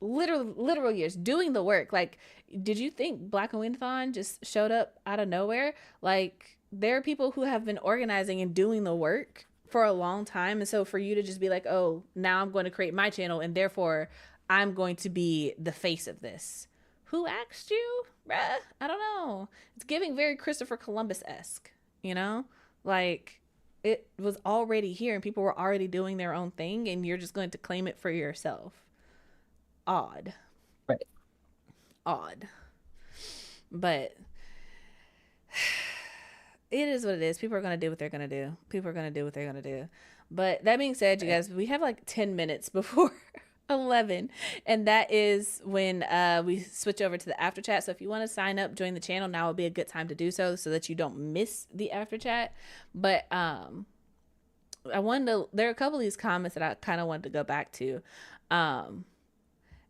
doing the work. Like, did you think Black and Win-a-thon just showed up out of nowhere? Like, there are people who have been organizing and doing the work for a long time. And so for you to just be like, oh, now I'm going to create my channel and therefore I'm going to be the face of this. Who asked you? Bruh, I don't know. It's giving very Christopher Columbus-esque, you know? Like, it was already here and people were already doing their own thing and you're just going to claim it for yourself. Odd. Right. Odd. But it is what it is. People are going to do what they're going to do. People are going to do what they're going to do. But that being said, you guys, we have like 10 minutes before 11. And that is when we switch over to the after chat. So if you want to sign up, join the channel, now would be a good time to do so that you don't miss the after chat. But there are a couple of these comments that I kind of wanted to go back to.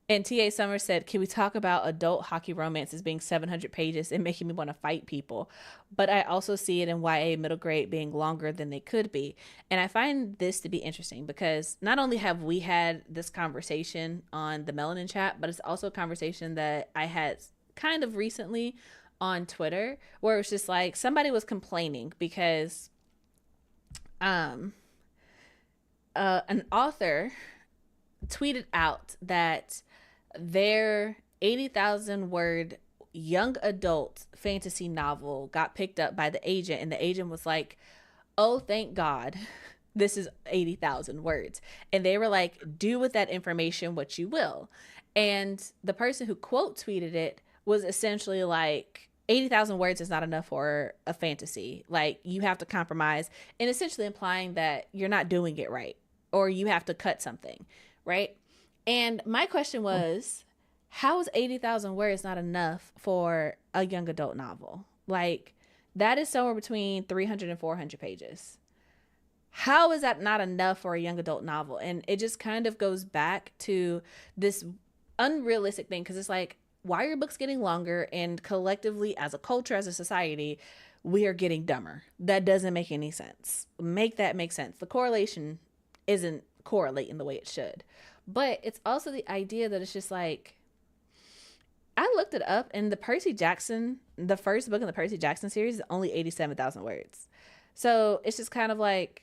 And T.A. Summers said, can we talk about adult hockey romances being 700 pages and making me want to fight people? But I also see it in YA middle grade being longer than they could be. And I find this to be interesting because not only have we had this conversation on the Melanin Chat, but it's also a conversation that I had kind of recently on Twitter where it was just like somebody was complaining because an author tweeted out that their 80,000 word young adult fantasy novel got picked up by the agent and the agent was like, oh, thank God this is 80,000 words. And they were like, do with that information what you will. And the person who quote tweeted it was essentially like, 80,000 words is not enough for a fantasy. Like, you have to compromise, and essentially implying that you're not doing it right or you have to cut something, right? And my question was, how is 80,000 words not enough for a young adult novel? Like, that is somewhere between 300 and 400 pages. How is that not enough for a young adult novel? And it just kind of goes back to this unrealistic thing because it's like, why are your books getting longer? And collectively, as a culture, as a society, we are getting dumber. That doesn't make any sense. Make that make sense. The correlation isn't correlating the way it should. But it's also the idea that it's just like, I looked it up and the first book in the Percy Jackson series is only 87,000 words. So it's just kind of like,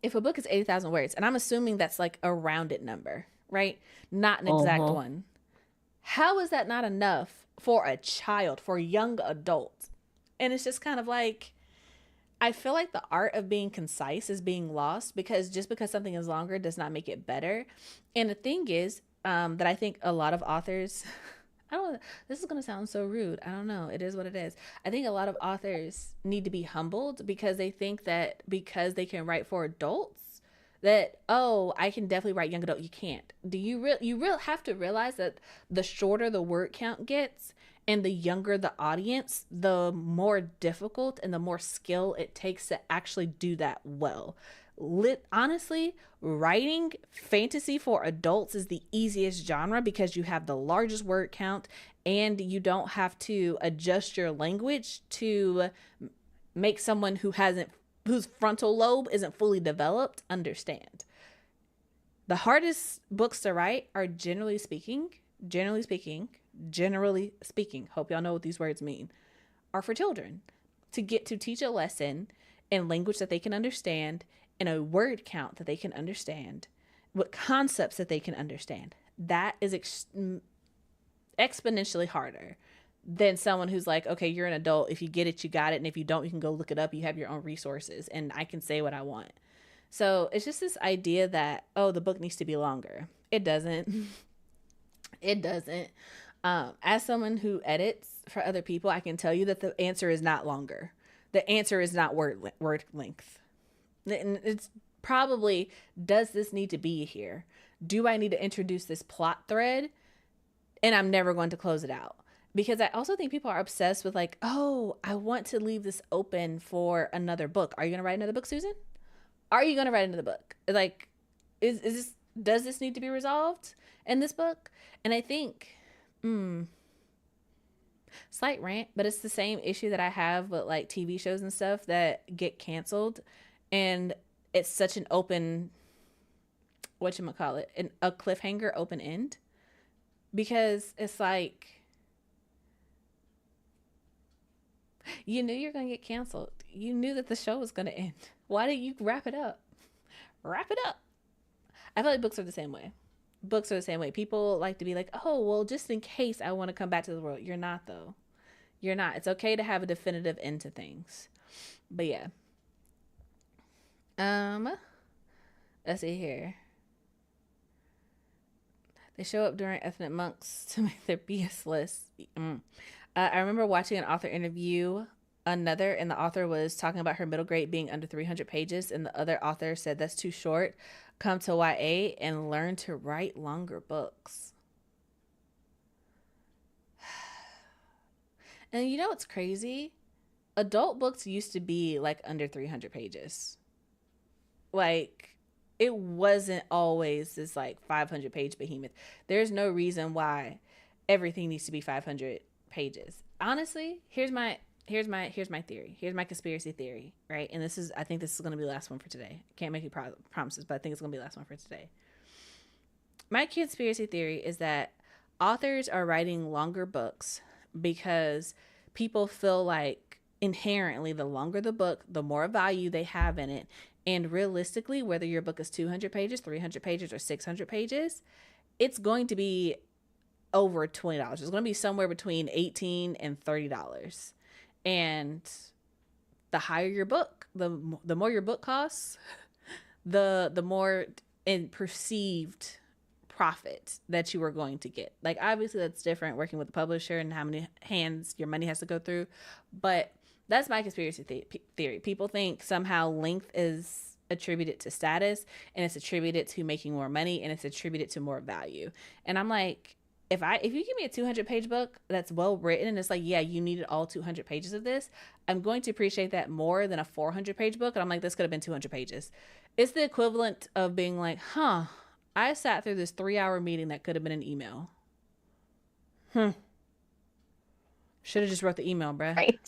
if a book is 80,000 words, and I'm assuming that's like a rounded number, right? Not an exact one. How is that not enough for a child, for a young adult? And it's just kind of like, I feel like the art of being concise is being lost because just because something is longer does not make it better. And the thing is that I think a lot of authors I don't, this is going to sound so rude. I don't know. It is what it is. I think a lot of authors need to be humbled because they think that because they can write for adults, that, oh, I can definitely write young adult. You can't. You have to realize that the shorter the word count gets and the younger the audience, the more difficult and the more skill it takes to actually do that well. Honestly, writing fantasy for adults is the easiest genre because you have the largest word count and you don't have to adjust your language to make someone whose frontal lobe isn't fully developed understand. The hardest books to write are generally speaking, hope y'all know what these words mean, are for children, to get to teach a lesson in language that they can understand, in a word count that they can understand, with concepts that they can understand. That is exponentially harder than someone who's like, okay, you're an adult. If you get it, you got it. And if you don't, you can go look it up. You have your own resources and I can say what I want. So it's just this idea that, oh, the book needs to be longer. It doesn't. It doesn't. As someone who edits for other people, I can tell you that the answer is not longer. The answer is not word length. And it's probably, does this need to be here? Do I need to introduce this plot thread? And I'm never going to close it out. Because I also think people are obsessed with like, oh, I want to leave this open for another book. Are you going to write another book, Susan? Are you going to write another book? Like, does this need to be resolved in this book? And I think, slight rant, but it's the same issue that I have with like TV shows and stuff that get canceled. And it's such an open, a cliffhanger open end. Because it's like, you knew you're going to get canceled. You knew that the show was going to end. Why didn't you wrap it up? Wrap it up. I feel like books are the same way. Books are the same way. People like to be like, oh, well, just in case I want to come back to the world. You're not, though. You're not. It's okay to have a definitive end to things. But yeah. Let's see here. They show up during ethnic monks to make their BS list. I remember watching an author interview and the author was talking about her middle grade being under 300 pages, and the other author said, that's too short. Come to YA and learn to write longer books. And you know what's crazy? Adult books used to be like under 300 pages. Like, it wasn't always this like 500 page behemoth. There's no reason why everything needs to be 500 pages. Honestly, here's my theory. Here's my conspiracy theory, right? And I think this is going to be the last one for today. I can't make any promises, but I think it's going to be the last one for today. My conspiracy theory is that authors are writing longer books because people feel like inherently the longer the book, the more value they have in it. And realistically, whether your book is 200 pages, 300 pages, or 600 pages, it's going to be over $20. It's going to be somewhere between $18 and $30. And the higher your book, the more your book costs, the more in perceived profit that you are going to get. Like, obviously that's different working with the publisher and how many hands your money has to go through, but that's my conspiracy theory. People think somehow length is attributed to status, and it's attributed to making more money, and it's attributed to more value. And I'm like, if you give me a 200 page book that's well written and it's like, yeah, you needed all 200 pages of this, I'm going to appreciate that more than a 400 page book. And I'm like, this could have been 200 pages. It's the equivalent of being like, I sat through this 3-hour meeting that could have been an email. Should have just wrote the email, bruh. Right.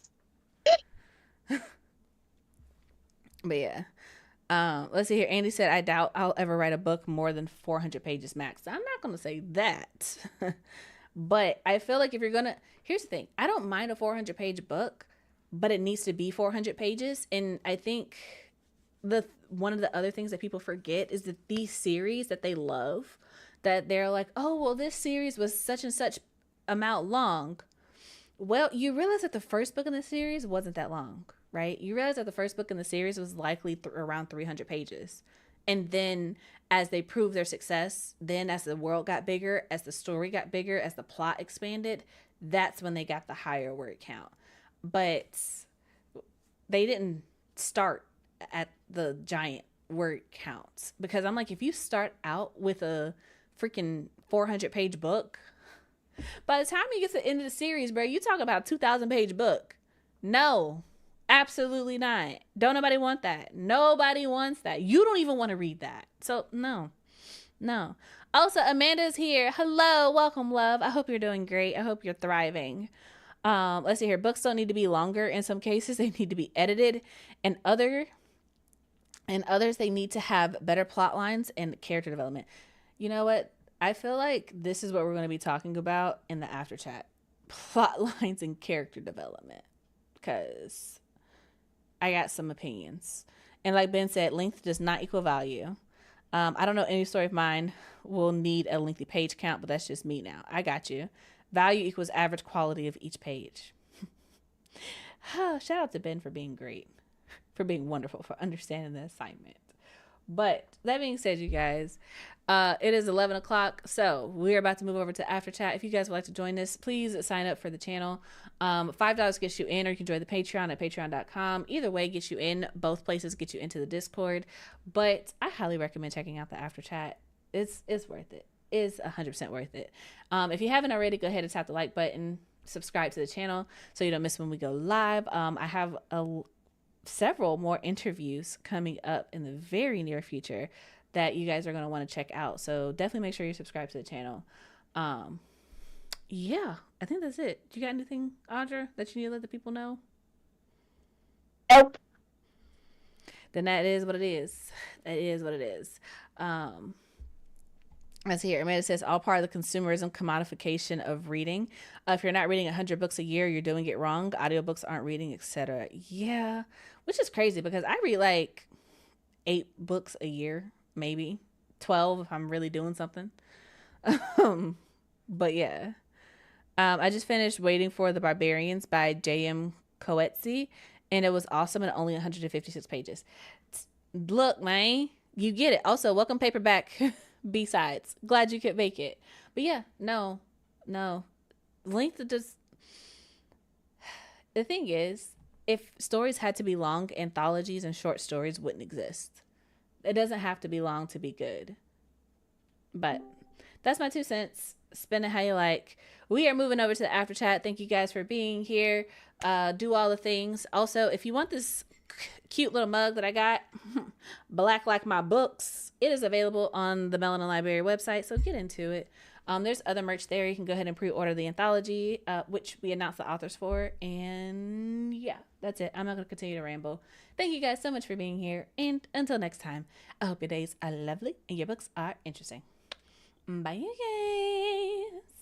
But yeah. Let's see here. Andy said, I doubt I'll ever write a book more than 400 pages max. I'm not going to say that. But I feel like if you're going to... Here's the thing. I don't mind a 400 page book, but it needs to be 400 pages. And I think one of the other things that people forget is that these series that they love, that they're like, oh, well, this series was such and such amount long. Well, you realize that the first book in the series wasn't that long, right? You realize that the first book in the series was likely around 300 pages. And then as they proved their success, then as the world got bigger, as the story got bigger, as the plot expanded, that's when they got the higher word count. But they didn't start at the giant word counts, because I'm like, if you start out with a freaking 400-page book, by the time you get to the end of the series, bro, you talk about a 2,000-page book. No, absolutely not. Don't nobody want that. Nobody wants that. You don't even want to read that. So no. Also, Amanda's here. Hello, welcome, love. I hope you're doing great. I hope you're thriving. Let's see here. Books don't need to be longer. In some cases, they need to be edited, and others they need to have better plot lines and character development. You know what? I feel like this is what we're going to be talking about in the after chat. Plot lines and character development. Because I got some opinions. And like Ben said, length does not equal value. I don't know any story of mine will need a lengthy page count, but that's just me now. I got you. Value equals average quality of each page. Shout out to Ben for being great, for being wonderful, for understanding the assignment. But that being said, you guys, it is 11 o'clock, so we're about to move over to after chat. If you guys would like to join us, please sign up for the channel. $5 gets you in, or you can join the Patreon at patreon.com. Either way gets you in. Both places get you into the Discord. But I highly recommend checking out the after chat. It's worth it. It's 100% worth it. If you haven't already, go ahead and tap the like button, subscribe to the channel so you don't miss when we go live. I have several more interviews coming up in the very near future that you guys are going to want to check out. So definitely make sure you subscribe to the channel. Yeah, I think that's it. Do you got anything, Audra, that you need to let the people know? Nope. Then that is what it is. That is what it is. Let's see here. Amanda says, all part of the consumerism commodification of reading. If you're not reading 100 books a year, you're doing it wrong. Audiobooks aren't reading, etc. Yeah, which is crazy because I read like 8 books a year, maybe 12 if I'm really doing something. But yeah. I just finished Waiting for the Barbarians by J.M. Coetzee, and it was awesome and only 156 pages. Look, man, you get it. Also, welcome paperback B-sides. Glad you could make it. But yeah, no. Length of just... The thing is, if stories had to be long, anthologies and short stories wouldn't exist. It doesn't have to be long to be good. But that's my 2 cents. Spend it how you like. We are moving over to the after chat. Thank you guys for being here. Do all the things. Also, if you want this cute little mug that I got, Black Like My Books, it is available on the Melanin Library website, so get into it. There's other merch there. You can go ahead and pre-order the anthology, which we announced the authors for. And yeah, that's it. I'm not going to continue to ramble. Thank you guys so much for being here. And until next time, I hope your days are lovely and your books are interesting. Bye, you guys.